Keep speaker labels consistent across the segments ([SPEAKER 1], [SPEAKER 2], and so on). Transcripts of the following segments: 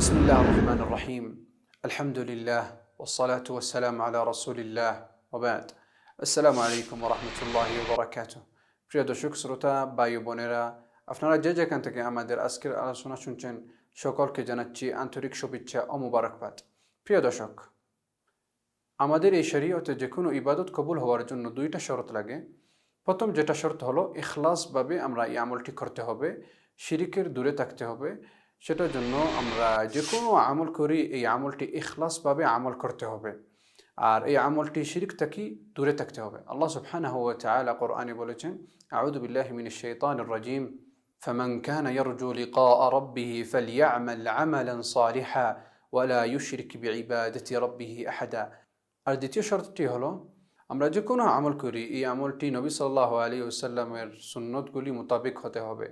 [SPEAKER 1] بسم الله الرحمن الرحيم الحمد لله والصلاة والسلام على رسول الله وبعد السلام عليكم ورحمة الله وبركاته প্রিয় দর্শক শ্রোতা ভাই বোনেরা আপনারা যে যেখান থেকে আমাদের আজকের আলোচনা শুনছেন সকলকে জানাচ্ছি আন্তরিক শুভেচ্ছা ও মোবারকবাদ। প্রিয় দর্শক, আমাদের এই শরীয়তে যে কোনো ইবাদত কবুল হওয়ার জন্য দুইটা শর্ত লাগে। প্রথম যেটা শর্ত হলো ইখলাসভাবে আমরা এই আমলটি করতে হবে, শিরিকের দূরে থাকতে হবে। সেটার জন্য আমরা যে কোনো আমল করি এই আমলটি ইখলাসভাবে আমল করতে হবে, আর এই আমলটি শিরিক থেকে দূরে থাকতে হবে। আল্লাহ সুবহানাহু ওয়া তাআলা কোরআনে বলেছেন, আউযু বিল্লাহি মিনাশ শাইতানির রাজীম, ফামান কানা ইয়ারজু লিকাআ রাব্বিহি ফালইআমাল আমালান সালিহা ওয়া লা ইউশরিক বিইবাদাতি রাব্বিহি আহাদা। আর দ্বিতীয় শর্তটি হলো আমরা যে কোনো আমল করি এই আমলটি নবী সাল্লাল্লাহু আলাইহি ওয়াসাল্লামের সুন্নতগুলি মোতাবেক হতে হবে।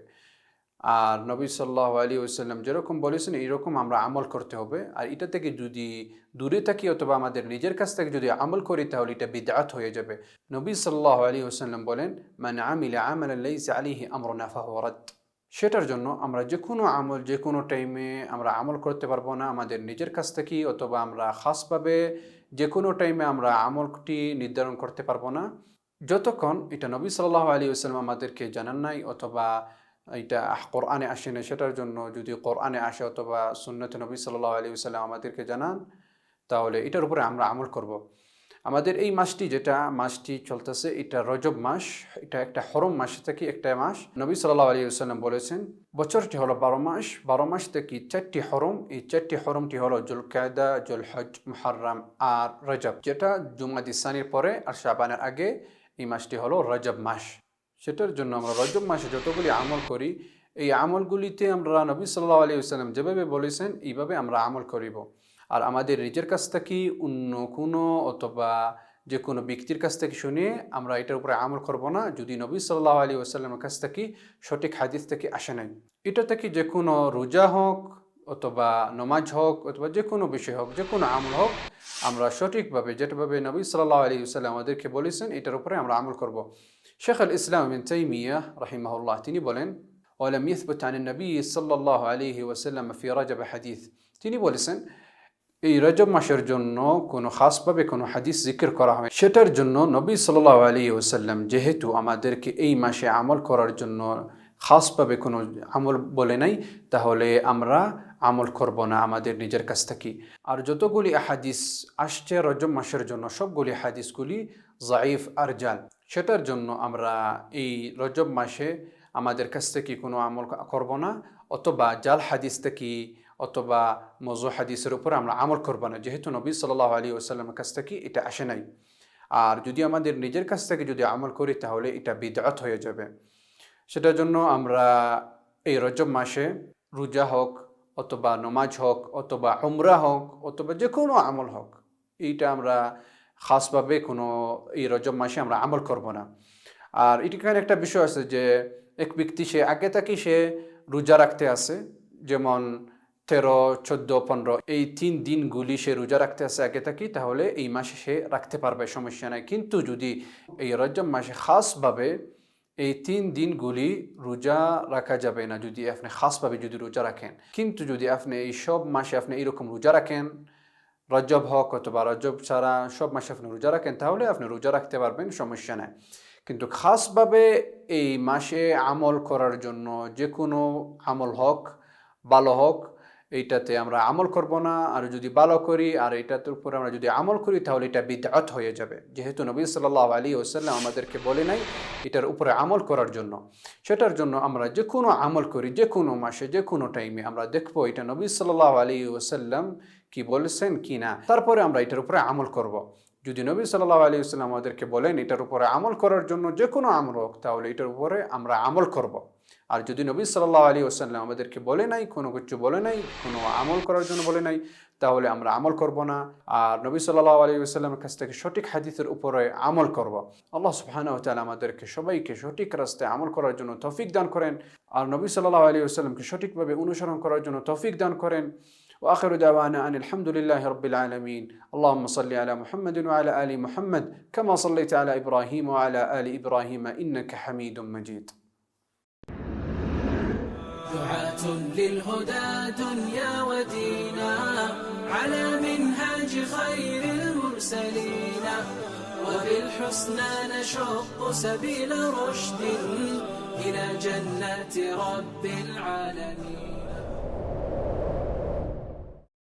[SPEAKER 1] আর নবী সাল্লাল্লাহু আলাইহি ওয়াসাল্লাম যেরকম বলেছেন এইরকম আমরা আমল করতে হবে। আর এটা থেকে যদি দূরে থাকি অথবা আমাদের নিজের কাছ থেকে যদি আমল করি তাহলে এটা বিদআত হয়ে যাবে। নবী সাল্লাল্লাহু আলাইহি ওয়াসাল্লাম বলেন, মান আমিলা আমালান লাইসা আলাইহি আমরুনা ফাহুয়া রাদ। সেটার জন্য আমরা যে কোনো আমল যে কোনো টাইমে আমরা আমল করতে পারবো না আমাদের নিজের কাছ থেকে, অথবা আমরা খাসভাবে যে কোনো টাইমে আমরা আমলটি নির্ধারণ করতে পারবো না যতক্ষণ এটা নবী সাল্লাল্লাহু আলাইহি ওয়াসাল্লাম আমাদেরকে জানান নাই অথবা এটা কোরআনে আসে না। সেটার জন্য যদি কোরআনে আসে অথবা সুন্নতে নবী সাল্লাল্লাহু আলাইহি ওয়াসাল্লাম আমাদেরকে জানান তাহলে এটার উপরে আমরা আমল করব। আমাদের এই মাসটি চলতেছে, এটা রজব মাস, এটা একটা হরম মাস থেকে একটা মাস। নবী সাল্লাল্লাহু আলাইহি ওয়াসাল্লাম বলেছেন বছরটি হলো 12 মাস থেকে 4টি হরম। এই 4টি হরমটি হলো জুলকায়দা, জুলহজ, মুহররম আর রজব, যেটা জুমাদি সানির পরে আর শাবানের আগে। এই মাসটি হলো রজব মাস। সেটার জন্য আমরা রজব মাসে যতগুলি আমল করি এই আমলগুলিতে আমরা নবী সাল্লাল্লাহু আলাইহি ওয়াসাল্লাম যেভাবে বলেছেন এইভাবে আমরা আমল করিব। আর আমাদের নিজের কাছ থেকে অন্য কোনো অথবা যে কোনো ব্যক্তির কাছ থেকে শুনে আমরা এটার উপরে আমল করব না যদি নবী সাল্লাল্লাহু আলাইহি ওয়াসাল্লামের কাছ থেকে সঠিক হাদিস থেকে আসে নাই। এটা থেকে যে কোনো রোজা হোক অথবা নামাজ হোক অথবা যে কোনো বিষয় হোক, যে কোনো আমল হোক, আমরা সঠিকভাবে যেটাভাবে নবী সাল্লাল্লাহু আলাইহি ওয়াসাল্লাম আমাদেরকে বলেছেন এটার উপরে আমরা আমল করব। শেখ আল ইসলাম ইবনে তাইমিয়াহ রাহিমাহুল্লাহ তিনি বলেন, ওয়ালাম ইয়াসবুত আনিন নবী সাল্লাল্লাহু আলাইহি ওয়াসাল্লাম ফি রজব হাদিস। তিনি বলেছেন এই রজব মাসের জন্য কোনো খাসভাবে কোনো হাদিস জিকির করা হয়। সেটার জন্য নবী সাল্লাল্লাহু আলাইহি ওয়াসাল্লাম যেহেতু আমাদেরকে এই মাসে আমল করার জন্য খাসভাবে কোনো আমল বলে নাই, তাহলে আমরা আমল করব না আমাদের নিজের কাছ থেকে। আর যতগুলি হাদিস আসছে রজব মাসের জন্য সবগুলি হাদিসগুলি যায়িফ আর জাল। সেটার জন্য আমরা এই রজব মাসে আমাদের কাছ থেকে কোনো আমল করব না, অথবা জাল হাদিস থেকে অথবা মজু হাদিসের উপর আমরা আমল করব না, যেহেতু নবী সাল্লাল্লাহু আলাইহি ওয়াসাল্লামের কাছ থেকে এটা আসে নাই। আর যদি আমাদের নিজের কাছ থেকে যদি আমল করি তাহলে এটা বিদআত হয়ে যাবে। সেটার জন্য আমরা এই রজব মাসে রোজা হোক অথবা নামাজ হোক অথবা উমরা হোক অথবা যে কোনো আমল হোক, এইটা আমরা খাসভাবে কোনো এই রজব মাসে আমরা আমল করব না। আর এখানে একটা বিষয় আছে যে এক ব্যক্তি সে আগে থেকে সে রোজা রাখতে আছে, যেমন 13, 14, 15 এই 3 দিনগুলি সে রোজা রাখতে আছে আগে থেকে, তাহলে এই মাসে সে রাখতে পারবে, সমস্যা নাই। কিন্তু যদি এই রজব মাসে খাসভাবে এই 3 দিনগুলি রোজা রাখা যাবে না যদি আপনি খাসভাবে যদি রোজা রাখেন। কিন্তু যদি আপনি এই সব মাসে আপনি এইরকম রোজা রাখেন, রজব হোক অথবা রজব ছাড়া সব মাসে আপনি রোজা রাখেন, তাহলে আপনি রোজা রাখতে পারবেন, সমস্যা নাই। কিন্তু খাসভাবে এই মাসে আমল করার জন্য যে কোনো আমল হোক ভালো হোক এইটাতে আমরা আমল করব না। আর যদি ভালো করি আর এটাতে উপরে আমরা যদি আমল করি তাহলে এটা বিদআত হয়ে যাবে, যেহেতু নবী সাল্লাল্লাহু আলাইহি ওয়াসাল্লাম আমাদেরকে বলে নাই এটার উপরে আমল করার জন্য। সেটার জন্য আমরা যে কোনো আমল করি যে কোনো মাসে যে কোনো টাইমে আমরা দেখবো এটা নবী সাল্লাল্লাহু আলাইহি ওয়াসাল্লাম কি বলেছেন কি না, তারপরে আমরা এটার উপরে আমল করব। যদি নবী সাল্লাল্লাহু আলাইহি ওয়াসাল্লাম আমাদেরকে বলেন এটার উপরে আমল করার জন্য যে কোনো আমল হোক তাহলে এটার উপরে আমরা আমল করব। আর যদি নবী সাল্লাল্লাহু আলাইহি ওয়াসাল্লাম আমাদেরকে বলে নাই, কোনো কিছু বলে নাই, কোনো আমল করার জন্য বলে নাই, তাহলে আমরা আমল করব না। আর নবী সাল্লাল্লাহু আলাইহি ওয়াসাল্লামের কাছ থেকে সঠিক হাদিসের উপরে আমল করব। আল্লাহ সুবহানাহু ওয়া তাআলা আমাদেরকে সবাইকে সঠিক রাস্তায় আমল করার জন্য তৌফিক দান করেন, আর নবী সাল্লাল্লাহু আলাইহি ওয়াসাল্লামকে সঠিকভাবে অনুসরণ করার জন্য তৌফিক দান করেন। وآخر دعوانا أن الحمد لله رب العالمين. اللهم صل على محمد وعلى آل محمد كما صليت على إبراهيم وعلى آل إبراهيم إنك حميد مجيد.
[SPEAKER 2] للهدى دنيا ودينا، على منهاج خير المرسلين، وبالحسنى نشق سبيل رشد إلى جنات رب العالمين.